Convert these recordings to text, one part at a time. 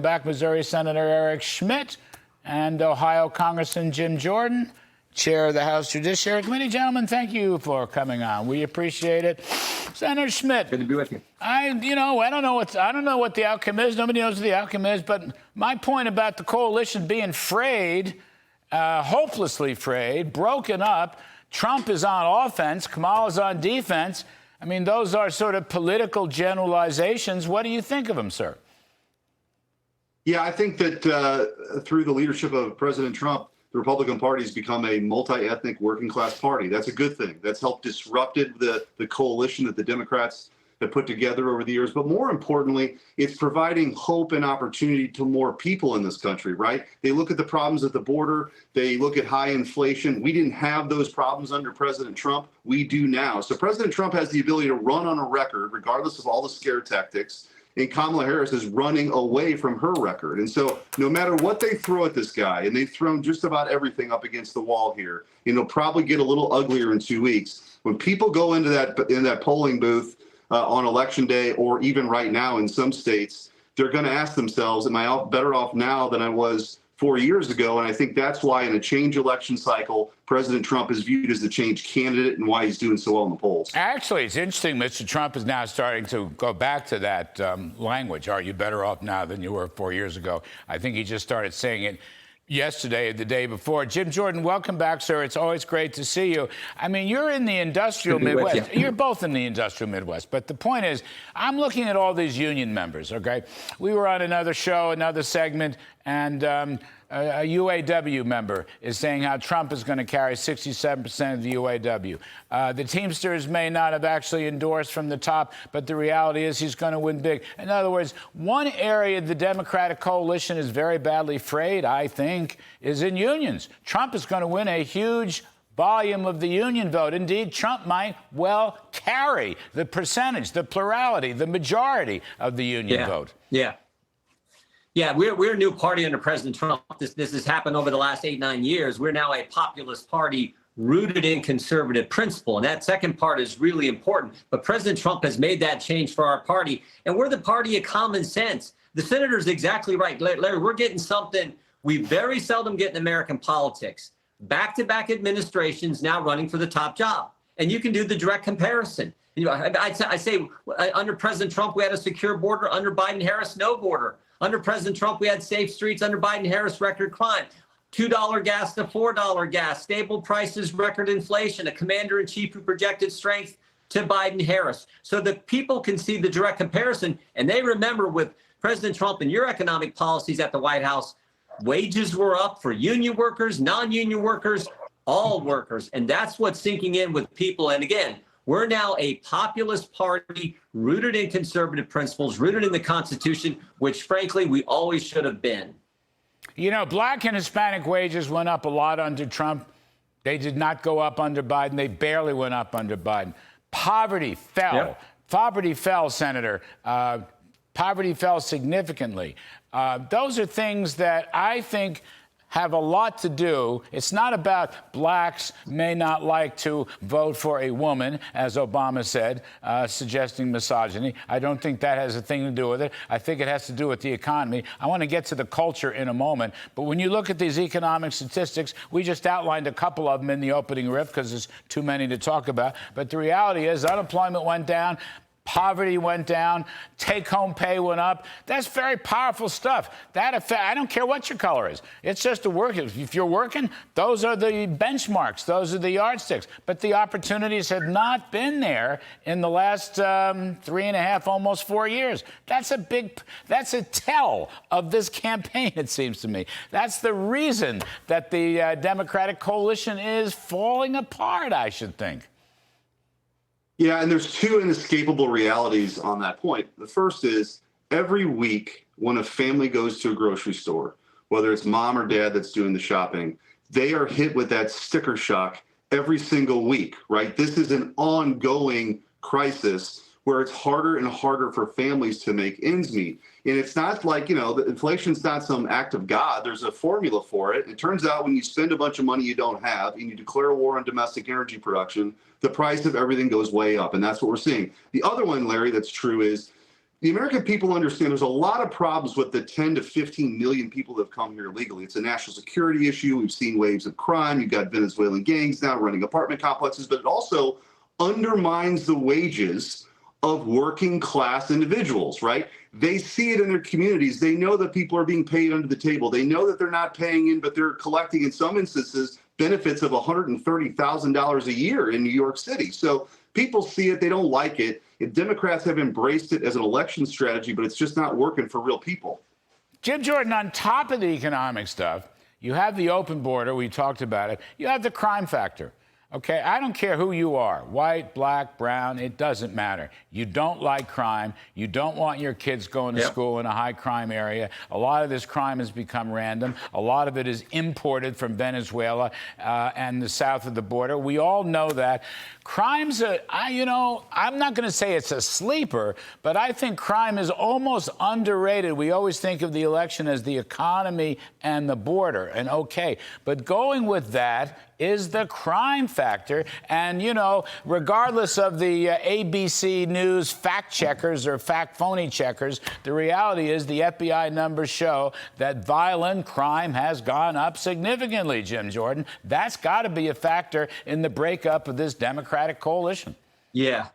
Back Missouri Senator Eric Schmitt and Ohio Congressman Jim Jordan, Chair of the House Judiciary Committee. Gentlemen, thank you for coming on. We appreciate it. Senator Schmitt. Good to be with you. I don't know what the outcome is. Nobody knows what the outcome is. But my point about the coalition being frayed, hopelessly frayed, broken up. Trump is on offense. Kamala's on defense. I mean, those are sort of political generalizations. What do you think of them, sir? Yeah, I think that through the leadership of President Trump, the Republican Party has become a multi-ethnic working class party. That's a good thing. That's helped disrupted the coalition that the Democrats have put together over the years. But more importantly, it's providing hope and opportunity to more people in this country, right? They look at the problems at the border. They look at high inflation. We didn't have those problems under President Trump. We do now. So President Trump has the ability to run on a record, regardless of all the scare tactics. And Kamala Harris is running away from her record. And so no matter what they throw at this guy, and they've thrown just about everything up against the wall here, and it'll probably get a little uglier in 2 weeks. When people go into that polling booth on election day, or even right now in some states, they're going to ask themselves, am I better off now than I was 4 years ago? And I think that's why in a change election cycle, President Trump is viewed as the change candidate and why he's doing so well in the polls. Actually, it's interesting. Mr. Trump is now starting to go back to that language. Are you better off now than you were 4 years ago? I think he just started saying it yesterday or the day before. Jim Jordan, welcome back, sir. It's always great to see you. I mean, you're in the industrial Midwest. You're both in the industrial Midwest. But the point is, I'm looking at all these union members, okay? We were on another show, another segment, and a UAW member is saying how Trump is going to carry 67% of the UAW. The Teamsters may not have actually endorsed from the top, but the reality is he's going to win big. In other words, one area the Democratic coalition is very badly frayed, I think, is in unions. Trump is going to win a huge volume of the union vote. Indeed, Trump might well carry the percentage, the plurality, the majority of the union vote. Yeah, we're a new party under President Trump. This has happened over the last 8-9 years. We're now a populist party rooted in conservative principle. And that second part is really important. But President Trump has made that change for our party. And we're the party of common sense. The senator's exactly right. Larry, we're getting something we very seldom get in American politics. Back-to-back administrations now running for the top job. And you can do the direct comparison. You know, I say under President Trump, we had a secure border. Under Biden-Harris, no border. Under President Trump, we had safe streets. Under Biden-Harris, record crime. $2 gas to $4 gas. Stable prices, record inflation. A commander-in-chief who projected strength to Biden-Harris. So the people can see the direct comparison. And they remember with President Trump and your economic policies at the White House, wages were up for union workers, non-union workers, all workers. And that's what's sinking in with people. And again, we're now a populist party rooted in conservative principles, rooted in the Constitution, which, frankly, we always should have been. You know, black and Hispanic wages went up a lot under Trump. They did not go up under Biden. They barely went up under Biden. Poverty fell. Yep. Poverty fell, Senator. Poverty fell significantly. Those are things that I think have a lot to do. It's not about blacks may not like to vote for a woman, as Obama said, suggesting misogyny. I don't think that has a thing to do with it. I think it has to do with the economy. I want to get to the culture in a moment. But when you look at these economic statistics, we just outlined a couple of them in the opening riff because there's too many to talk about. But the reality is unemployment went down. Poverty went down, take-home pay went up. That's very powerful stuff. That effect, I don't care what your color is. It's just a work. If you're working, those are the benchmarks. Those are the yardsticks. But the opportunities have not been there in the last 3.5, almost 4 years. That's a tell of this campaign, it seems to me. That's the reason that the Democratic coalition is falling apart, I should think. Yeah, and there's two inescapable realities on that point. The first is every week when a family goes to a grocery store, whether it's mom or dad that's doing the shopping, they are hit with that sticker shock every single week, right? This is an ongoing crisis where it's harder and harder for families to make ends meet. And it's not like, you know, the inflation's not some act of God. There's a formula for it. It turns out when you spend a bunch of money you don't have and you declare a war on domestic energy production, the price of everything goes way up. And that's what we're seeing. The other one, Larry, that's true is the American people understand there's a lot of problems with the 10 to 15 million people that have come here illegally. It's a national security issue. We've seen waves of crime. You've got Venezuelan gangs now running apartment complexes, but it also undermines the wages of working class individuals, right? They see it in their communities. They know that people are being paid under the table. They know that they're not paying in, but they're collecting, in some instances, benefits of $130,000 a year in New York City. So people see it. They don't like it. Democrats have embraced it as an election strategy, but it's just not working for real people. Jim Jordan, on top of the economic stuff, you have the open border. We talked about it. You have the crime factor. Okay, I don't care who you are, white, black, brown, it doesn't matter. You don't like crime. You don't want your kids going to school in a high crime area. A lot of this crime has become random. A lot of it is imported from Venezuela and the south of the border. We all know that. Crime's I'm not going to say it's a sleeper, but I think crime is almost underrated. We always think of the election as the economy and the border, and okay. But going with that is the crime factor. And, regardless of the ABC News fact checkers or phony checkers, the reality is the FBI numbers show that violent crime has gone up significantly, Jim Jordan. That's got to be a factor in the breakup of this Democratic coalition. Yeah.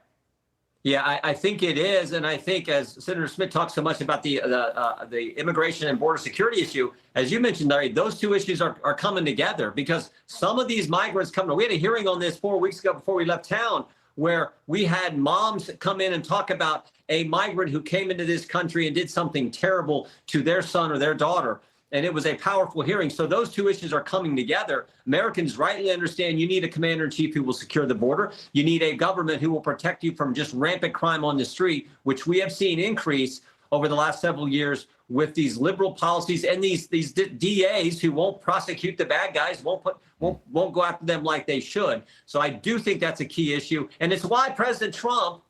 Yeah, I think it is. And I think, as Senator Schmitt talks so much about the immigration and border security issue, as you mentioned, Larry, those two issues are coming together, because some of these migrants coming. We had a hearing on this 4 weeks ago before we left town, where we had moms come in and talk about a migrant who came into this country and did something terrible to their son or their daughter. And it was a powerful hearing. So those two issues are coming together. Americans rightly understand you need a commander-in-chief who will secure the border. You need a government who will protect you from just rampant crime on the street, which we have seen increase over the last several years with these liberal policies and these DAs who won't prosecute the bad guys, won't go after them like they should. So I do think that's a key issue. And it's why President Trump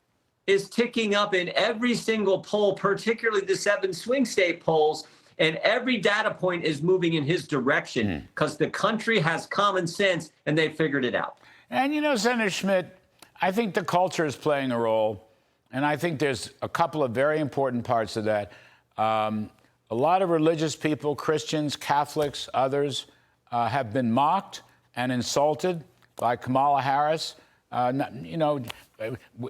is ticking up in every single poll, particularly the 7 swing state polls. And every data point is moving in his direction, because the country has common sense and they figured it out. And, Senator Schmitt, I think the culture is playing a role. And I think there's a couple of very important parts of that. A lot of religious people, Christians, Catholics, others, have been mocked and insulted by Kamala Harris.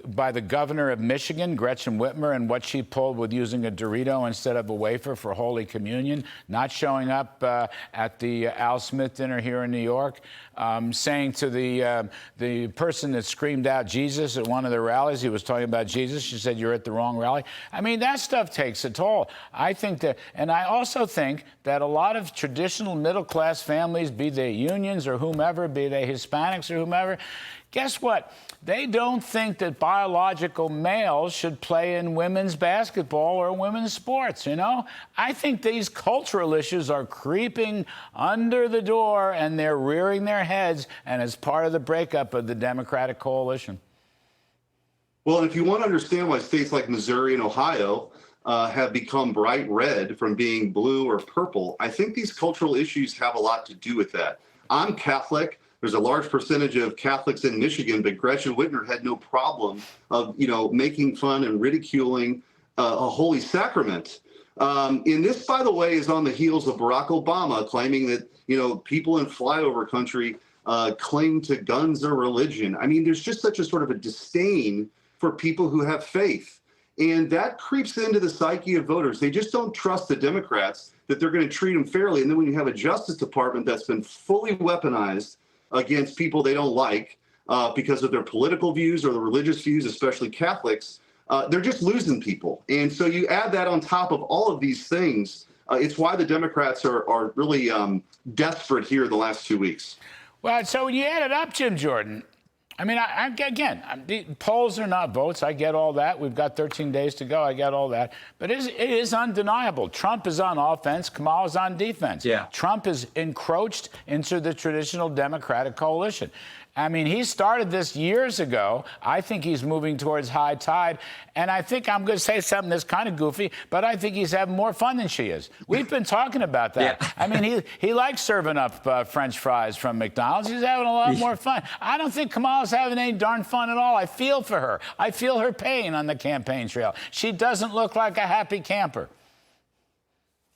By the governor of Michigan, Gretchen Whitmer, and what she pulled with using a Dorito instead of a wafer for Holy Communion, not showing up at the Al Smith dinner here in New York, saying to the person that screamed out Jesus at one of the rallies, he was talking about Jesus, she said, "You're at the wrong rally." I mean, that stuff takes a toll. I think that, and I also think that a lot of traditional middle-class families, be they unions or whomever, be they Hispanics or whomever, guess what? They don't think that biological males should play in women's basketball or women's sports, I think these cultural issues are creeping under the door, and they're rearing their heads, and it's part of the breakup of the Democratic coalition. Well, if you want to understand why states like Missouri and Ohio have become bright red from being blue or purple, I think these cultural issues have a lot to do with that. I'm Catholic. There's a large percentage of Catholics in Michigan, but Gretchen Whitmer had no problem of, making fun and ridiculing a holy sacrament. And this, by the way, is on the heels of Barack Obama claiming that, people in flyover country cling to guns or religion. I mean, there's just such a sort of a disdain for people who have faith. And that creeps into the psyche of voters. They just don't trust the Democrats that they're going to treat them fairly. And then when you have a Justice Department that's been fully weaponized against people they don't like because of their political views or the religious views, especially Catholics, they're just losing people. And so you add that on top of all of these things. It's why the Democrats are really desperate here the last 2 weeks. Well, so when you add it up, Jim Jordan, I mean, the polls are not votes. I get all that. We've got 13 days to go. I get all that. But it is undeniable. Trump is on offense. Kamala's on defense. Yeah. Trump is encroached into the traditional Democratic coalition. I mean, he started this years ago. I think he's moving towards high tide. And I think I'm going to say something that's kind of goofy, but I think he's having more fun than she is. We've been talking about that. Yeah. I mean, he likes serving up French fries from McDonald's. He's having a lot more fun. I don't think Kamala's having any darn fun at all. I feel for her. I feel her pain on the campaign trail. She doesn't look like a happy camper.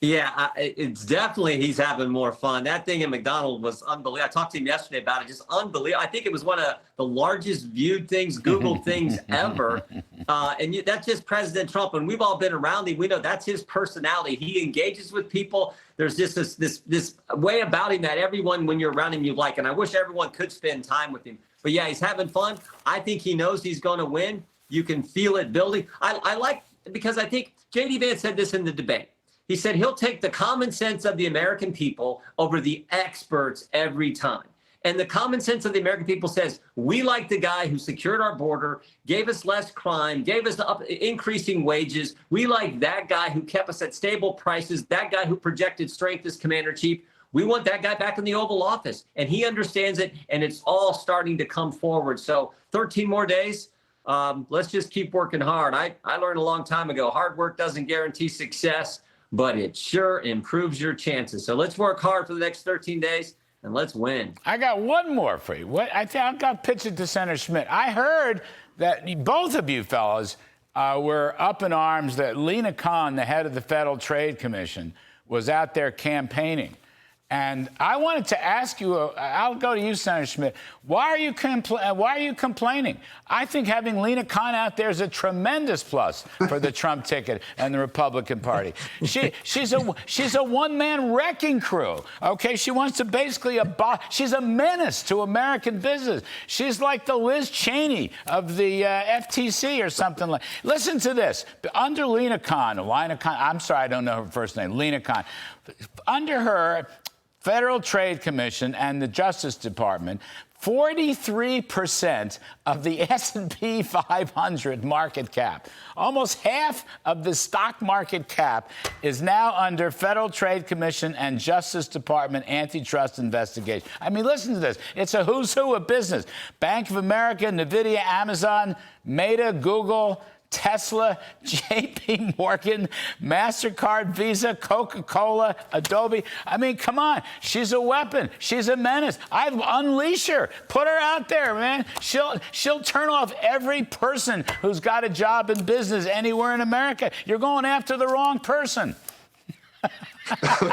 Yeah, it's definitely he's having more fun. That thing in McDonald's was unbelievable. I talked to him yesterday about it. Just unbelievable. I think it was one of the largest viewed things, Googled things ever. That's just President Trump. And we've all been around him. We know that's his personality. He engages with people. There's just this way about him that everyone, when you're around him, you like. And I wish everyone could spend time with him. But yeah, he's having fun. I think he knows he's going to win. You can feel it building. I like, because I think J.D. Vance said this in the debate. He said he'll take the common sense of the American people over the experts every time. And the common sense of the American people says, we like the guy who secured our border, gave us less crime, gave us increasing wages. We like that guy who kept us at stable prices, that guy who projected strength as commander-in-chief. We want that guy back in the Oval Office. And he understands it, and it's all starting to come forward. So 13 more days. Let's just keep working hard. I learned a long time ago, hard work doesn't guarantee success, but it sure improves your chances. So let's work hard for the next 13 days, and let's win. I got one more for you. I think I've got to pitch it to Senator Schmitt. I heard that both of you fellas were up in arms that Lena Khan, the head of the Federal Trade Commission, was out there campaigning. And I wanted to ask you, I'll go to you, Senator Schmitt. Why are you complaining? I think having Lena Khan out there is a tremendous plus for the Trump ticket and the Republican Party. She's a one-man wrecking crew. Okay, she wants to basically she's a menace to American business. She's like the Liz Cheney of the FTC or something like. Listen to this. Under Lena Khan, I'm sorry, I don't know her first name. Lena Khan. Under her, Federal Trade Commission and the Justice Department, 43% of the S&P 500 market cap, almost half of the stock market cap, is now under Federal Trade Commission and Justice Department antitrust investigation. I mean, listen to this. It's a who's who of business. Bank of America, NVIDIA, Amazon, Meta, Google, Tesla, JP Morgan, MasterCard, Visa, Coca-Cola, Adobe. I mean, come on. She's a weapon. She's a menace. I'd unleash her. Put her out there, man. She'll turn off every person who's got a job in business anywhere in America. You're going after the wrong person.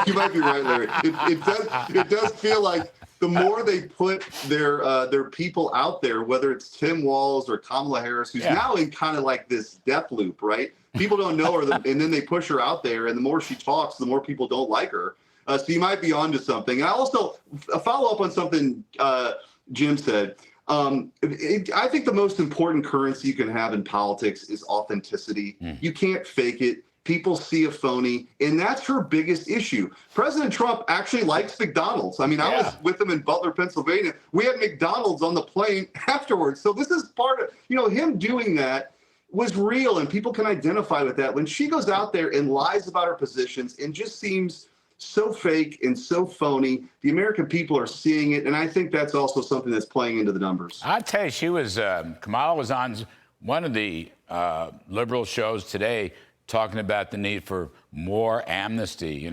You might be right, Larry. It does feel like the more they put their people out there, whether it's Tim Walz or Kamala Harris, who's now in kind of like this death loop, right? People don't know her, and then they push her out there, and the more she talks, the more people don't like her. So you might be onto something. And I also follow up on something Jim said. I think the most important currency you can have in politics is authenticity. You can't fake it. People see a phony, and that's her biggest issue. President Trump actually likes McDonald's. I mean, I was with him in Butler, Pennsylvania. We had McDonald's on the plane afterwards. So this is part of, him doing that was real, and people can identify with that. When she goes out there and lies about her positions and just seems so fake and so phony, the American people are seeing it, and I think that's also something that's playing into the numbers. I'll tell you, Kamala was on one of the liberal shows today talking about the need for more amnesty,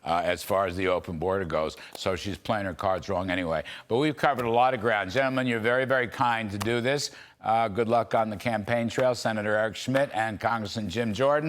as far as the open border goes. So she's playing her cards wrong anyway. But we've covered a lot of ground. Gentlemen, you're very, very kind to do this. Good luck on the campaign trail, Senator Eric Schmitt and Congressman Jim Jordan.